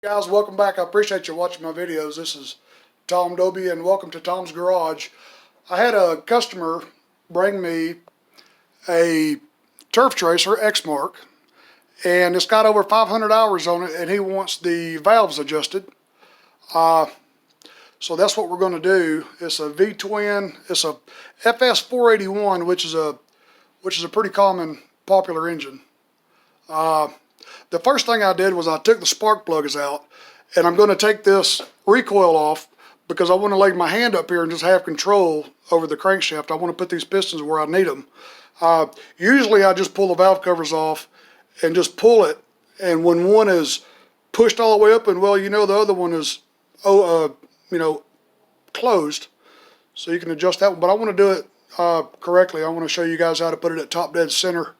Guys, welcome back. I appreciate you watching my videos. This is Tom Doby and welcome to Tom's Garage. I had a customer bring me a turf tracer, Exmark, and it's got over 500 hours on it and he wants the valves adjusted. So that's what we're going to do. It's a V-twin, it's a FS481, which is a pretty common, popular engine. The first thing I did was I took the spark plugs out, and I'm going to take this recoil off because I want to lay my hand up here and just have control over the crankshaft. I want to put these pistons where I need them. Usually I just pull the valve covers off and just pull it, and when one is pushed all the way up and well, you know the other one is closed, so you can adjust that one. But I want to do it correctly. I want to show you guys how to put it at top dead center.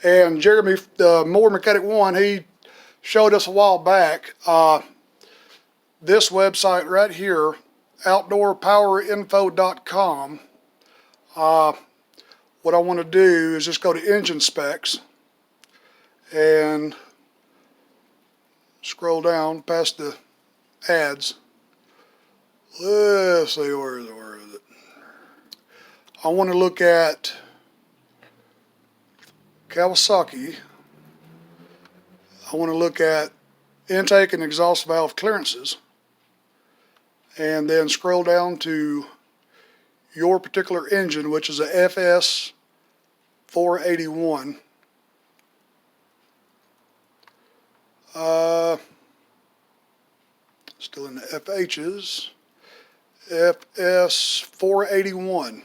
And Jeremy, the Mower Mechanic 1, he showed us a while back this website right here, outdoorpowerinfo.com. What I want to do is just go to engine specs and scroll down past the ads. Let's see, where is it? I want to look at Kawasaki. I want to look at intake and exhaust valve clearances, and then scroll down to your particular engine, which is a FS481. Still in the FHs. FS481.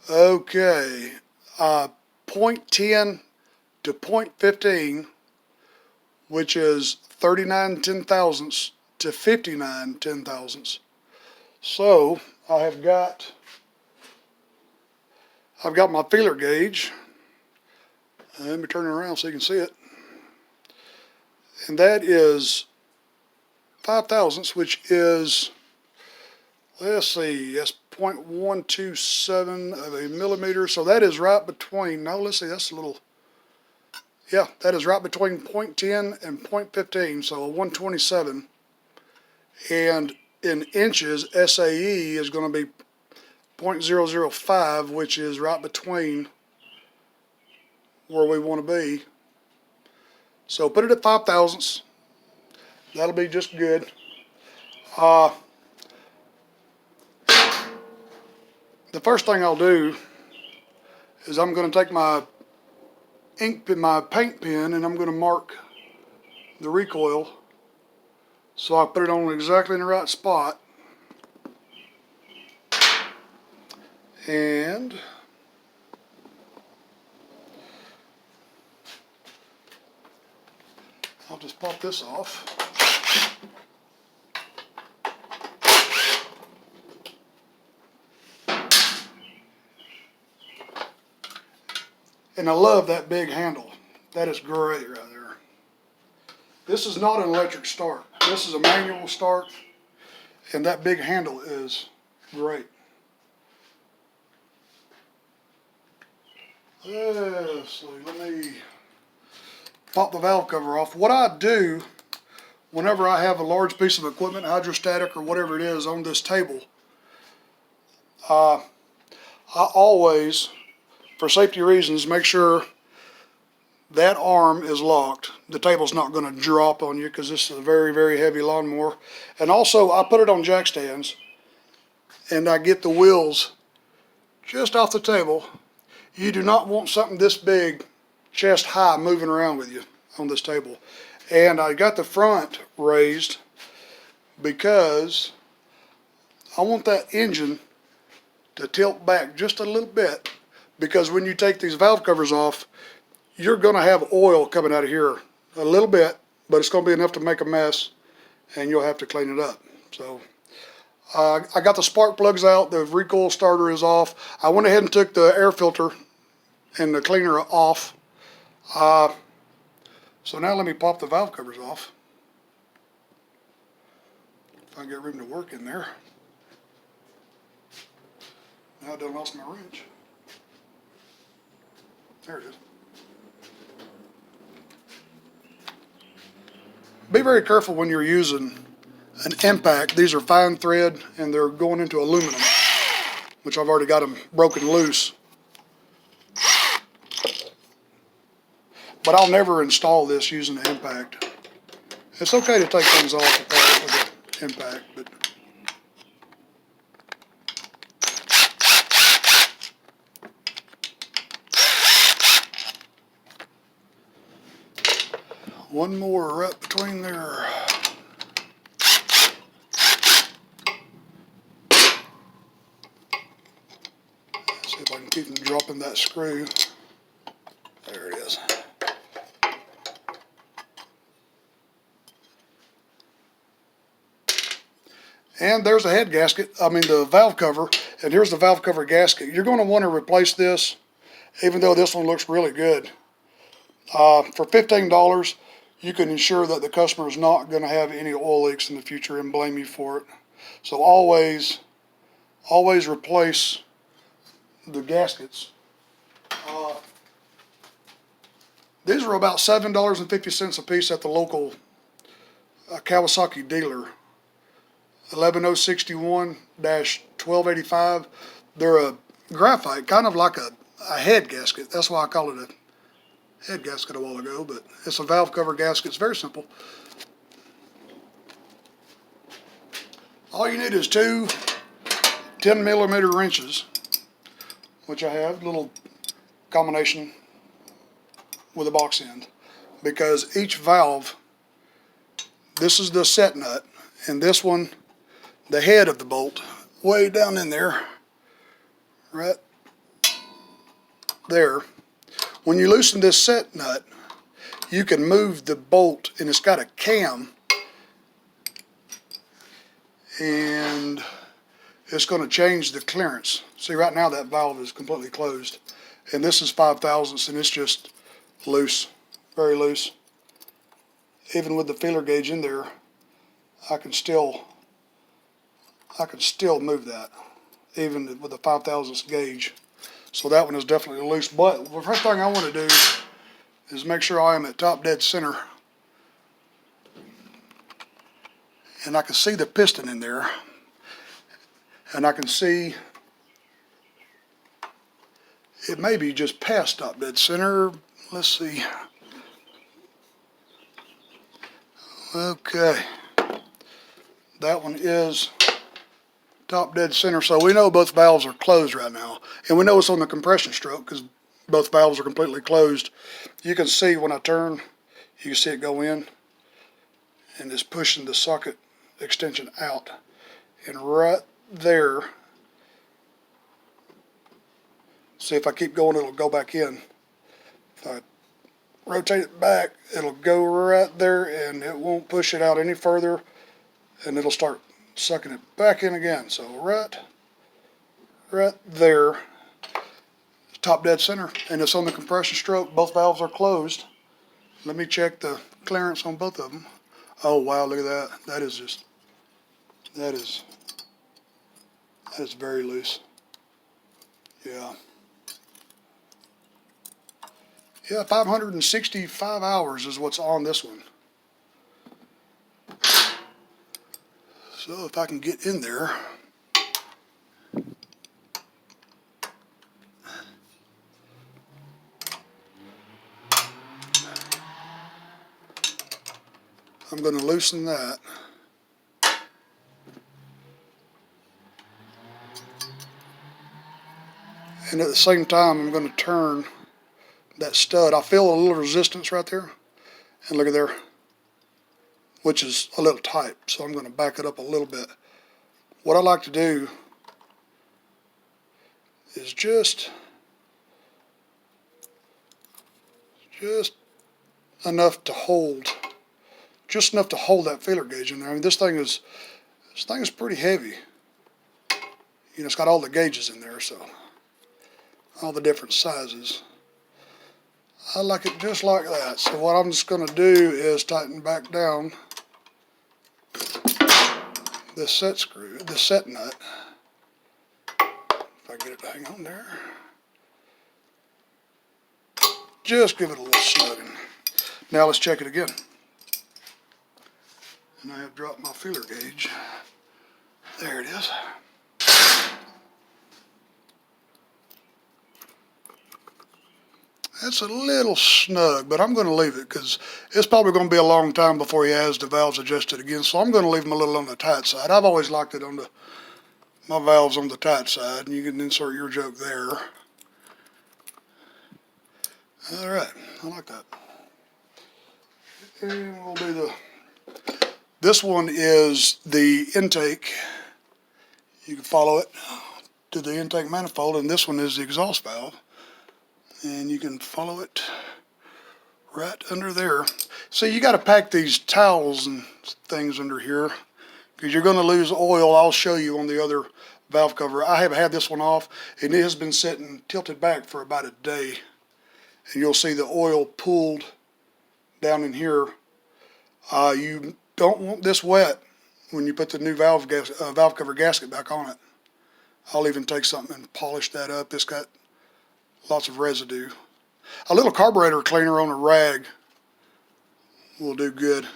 Okay. 0.10 to 0.15, which is 39 10,000ths to 59 10,000ths. So I've got my feeler gauge. Let me turn it around so you can see it. And that is 5 thousandths, which is, let's see, that's 0.127 of a millimeter. So that is right between, no, let's see, that's a little, yeah, that is right between 0.10 and 0.15, so a 127. And in inches, SAE is going to be 0.005, which is right between where we want to be. So put it at 5 thousandths. That'll be just good. The first thing I'll do is I'm going to take my paint pen, and I'm going to mark the recoil so I put it on exactly in the right spot. And I'll just pop this off. And I love that big handle. That is great right there. This is not an electric start. This is a manual start, and that big handle is great. Let's see, let me pop the valve cover off. What I do whenever I have a large piece of equipment, hydrostatic or whatever it is, on this table, I always, for safety reasons, make sure that arm is locked. The table's not going to drop on you because this is a very, very heavy lawnmower. And also, I put it on jack stands, and I get the wheels just off the table. You do not want something this big, chest high, moving around with you on this table. And I got the front raised because I want that engine to tilt back just a little bit, because when you take these valve covers off, you're going to have oil coming out of here a little bit, but it's going to be enough to make a mess, and you'll have to clean it up. So I got the spark plugs out, the recoil starter is off. I went ahead and took the air filter and the cleaner off. So now let me pop the valve covers off. If I get room to work in there. Now I done lost my wrench. There it is. be very careful when you're using an impact. These are fine thread and they're going into aluminum, which I've already got them broken loose. But I'll never install this using an impact. It's okay to take things off apart with an impact, but one more right between there. See if I can keep from dropping that screw. There it is. And there's the head gasket, the valve cover, and here's the valve cover gasket. You're going to want to replace this, even though this one looks really good. For $15, you can ensure that the customer is not going to have any oil leaks in the future and blame you for it. So always replace the gaskets. These are about $7.50 a piece at the local Kawasaki dealer. 11061-1285. They're a graphite, kind of like a head gasket. That's why I call it a head gasket a while ago, but it's a valve cover gasket. It's very simple. All you need is two 10mm wrenches, which I have, little combination with a box end, because each valve, this is the set nut, and this one, the head of the bolt, way down in there, right there. When you loosen this set nut, you can move the bolt, and it's got a cam, and it's going to change the clearance. See, right now that valve is completely closed, and this is 5 thousandths, and it's just loose, very loose. Even with the feeler gauge in there, I can still move that, even with a 5 thousandths gauge. So that one is definitely loose. But the first thing I want to do is make sure I am at top dead center. And I can see the piston in there. And I can see it may be just past top dead center. Let's see. Okay. That one is top dead center, so we know both valves are closed right now, and we know it's on the compression stroke because both valves are completely closed. You can see when I turn, you can see it go in, and it's pushing the socket extension out, and right there, see if I keep going, it'll go back in. If I rotate it back, it'll go right there, and it won't push it out any further, and it'll start sucking it back in again. So right there, top dead center, and it's on the compression stroke. Both valves are closed. Let me check the clearance on both of them. Oh wow, look at that. That is very loose. Yeah, 565 hours is what's on this one. So if I can get in there, I'm going to loosen that. And at the same time, I'm going to turn that stud. I feel a little resistance right there. And look at there, which is a little tight. So I'm going to back it up a little bit. What I like to do is just enough to hold, that feeler gauge in there. I mean, this thing is pretty heavy. You know, it's got all the gauges in there, so all the different sizes. I like it just like that. So what I'm just going to do is tighten back down this set nut. If I get it to hang on there. Just give it a little snugging. Now let's check it again. And I have dropped my feeler gauge. There it is. That's a little snug, but I'm going to leave it because it's probably going to be a long time before he has the valves adjusted again. So I'm going to leave them a little on the tight side. I've always liked it on my valves on the tight side, and you can insert your joke there. All right, I like that. And we'll do this one is the intake. You can follow it to the intake manifold, and this one is the exhaust valve. And you can follow it right under there. So you got to pack these towels and things under here because you're going to lose oil. I'll show you on the other valve cover. I have had this one off, and it has been sitting tilted back for about a day. And you'll see the oil pooled down in here. You don't want this wet when you put the new valve cover gasket back on it. I'll even take something and polish that up. It's got lots of residue. A little carburetor cleaner on a rag will do good.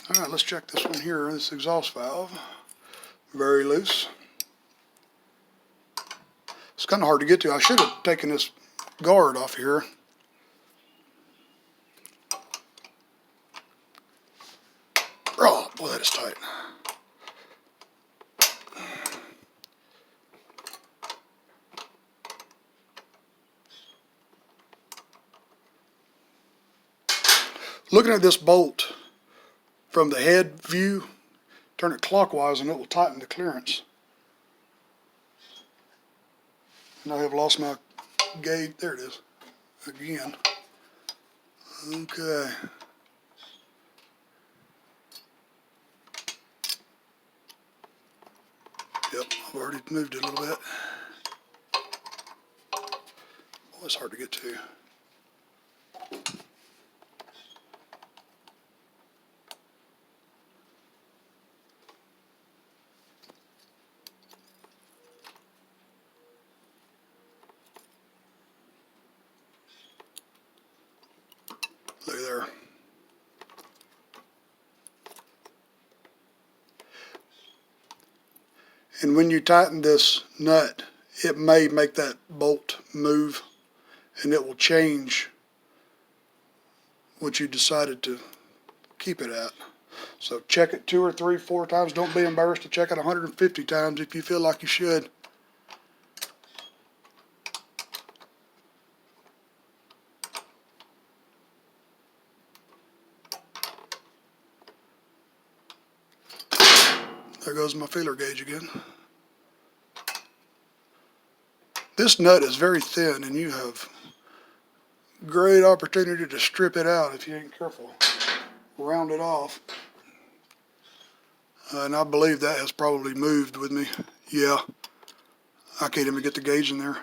All right, let's check this one here. This exhaust valve, very loose. It's kind of hard to get to. I should have taken this guard off here. Oh, boy, that is tight. Looking at this bolt from the head view, turn it clockwise and it will tighten the clearance. And I have lost my gauge. There it is. Again. Okay. Yep, I've already moved it a little bit. Oh, it's hard to get to. Look there. And when you tighten this nut, it may make that bolt move, and it will change what you decided to keep it at. So check it 2 or 3, 4 times. Don't be embarrassed to check it 150 times if you feel like you should. There goes my feeler gauge again. This nut is very thin, and you have great opportunity to strip it out if you ain't careful. Round it off. And I believe that has probably moved with me. Yeah, I can't even get the gauge in there.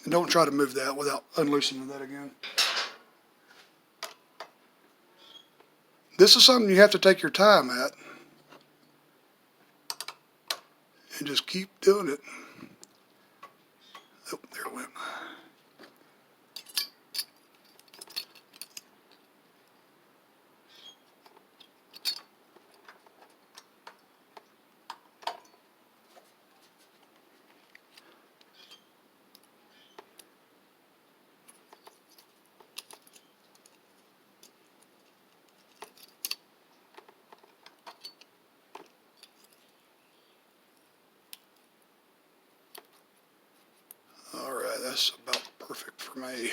And don't try to move that without unloosening that again. This is something you have to take your time at. And just keep doing it. Oh, there it went. Alright, that's about perfect for me.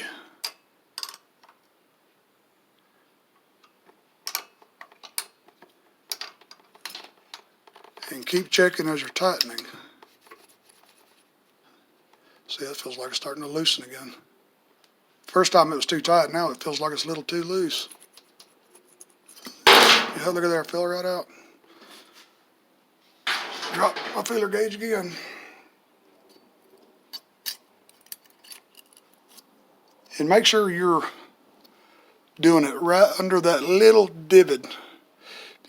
And keep checking as you're tightening. See, that feels like it's starting to loosen again. First time it was too tight, now it feels like it's a little too loose. Yeah, look at there, I feel right out. Drop my feeler gauge again. And make sure you're doing it right under that little divot.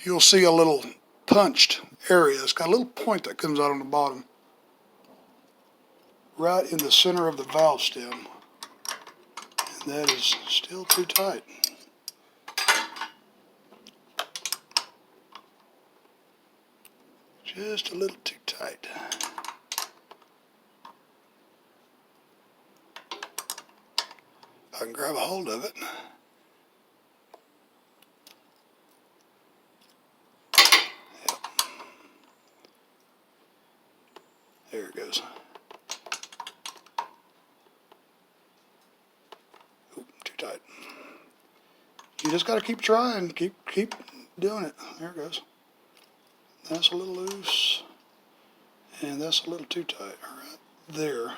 You'll see a little punched area. It's got a little point that comes out on the bottom. Right in the center of the valve stem. And that is still too tight. Just a little too tight. I can grab a hold of it. Yep. There it goes. Oop, too tight. You just got to keep trying, keep doing it. There it goes. That's a little loose, and that's a little too tight. All right, there.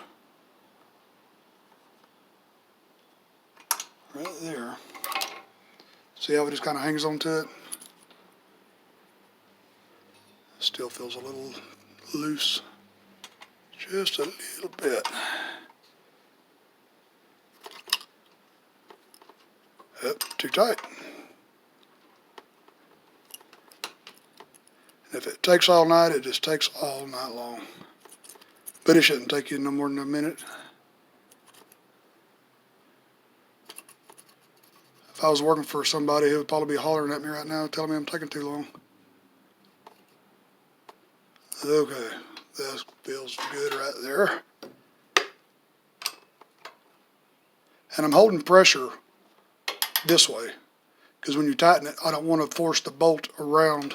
Right there. See how it just kind of hangs on to it? Still feels a little loose. Just a little bit. Yep, too tight. If it takes all night, it just takes all night long. But it shouldn't take you no more than a minute. If I was working for somebody, he would probably be hollering at me right now, telling me I'm taking too long. Okay, that feels good right there. And I'm holding pressure this way, because when you tighten it, I don't want to force the bolt around.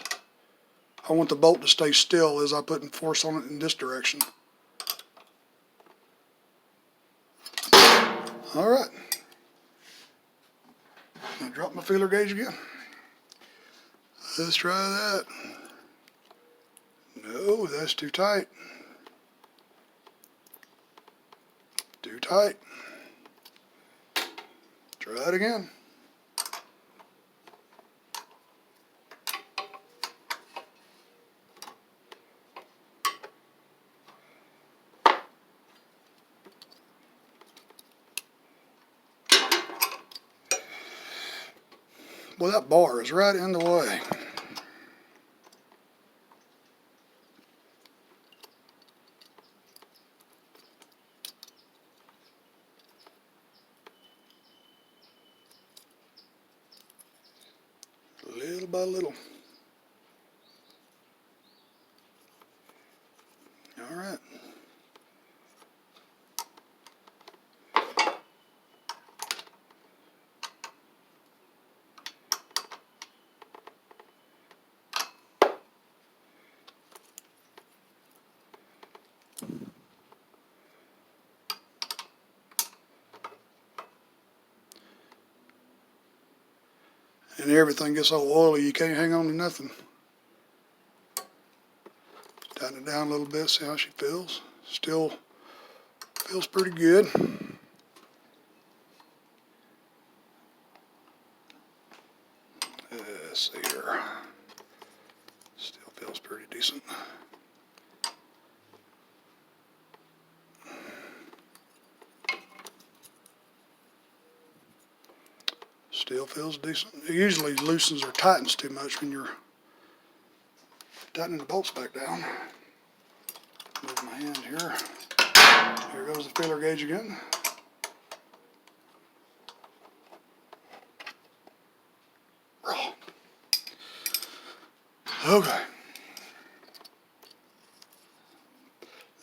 I want the bolt to stay still as I put force on it in this direction. All right. I'm gonna drop my feeler gauge again. Let's try that. No, that's too tight. Too tight. Try it again. Well, that bar is right in the way. Little by little. All right. And everything gets so oily you can't hang on to nothing. Tighten it down a little bit, see how she feels. Still feels pretty good. Let's see here. Still feels pretty decent. Still feels decent. It usually loosens or tightens too much when you're tightening the bolts back down. Move my hand here. Here goes the feeler gauge again. Okay.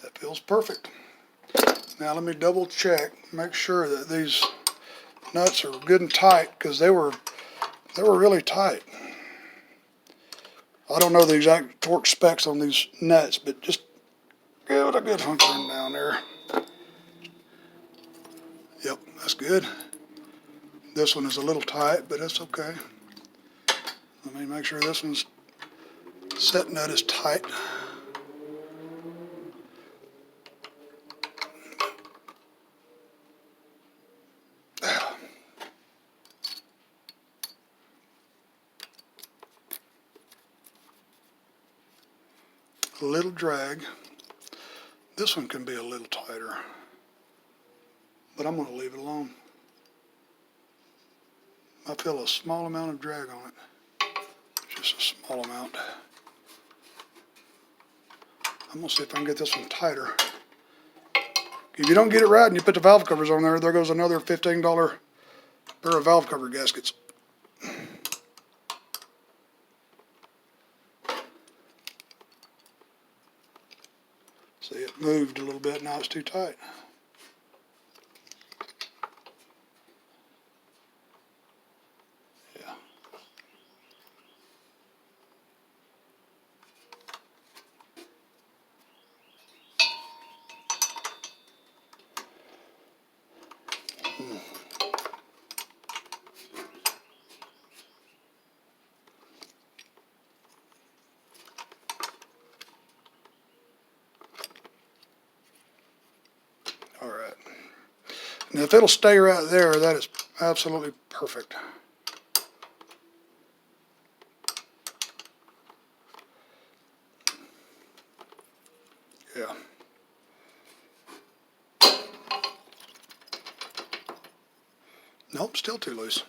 That feels perfect. Now let me double check, make sure that these nuts are good and tight, because they were really tight. I don't know the exact torque specs on these nuts, but just give it a good hunkering down there. Yep, that's good. This one is a little tight, but that's okay. Let me make sure this one's set nut is tight. A little drag. This one can be a little tighter, but I'm going to leave it alone. I feel a small amount of drag on it, just a small amount. I'm going to see if I can get this one tighter. If you don't get it right and you put the valve covers on there goes another $15 pair of valve cover gaskets. See, it moved a little bit, now it's too tight. Yeah. All right. And if it'll stay right there, that is absolutely perfect. Yeah. Nope, still too loose.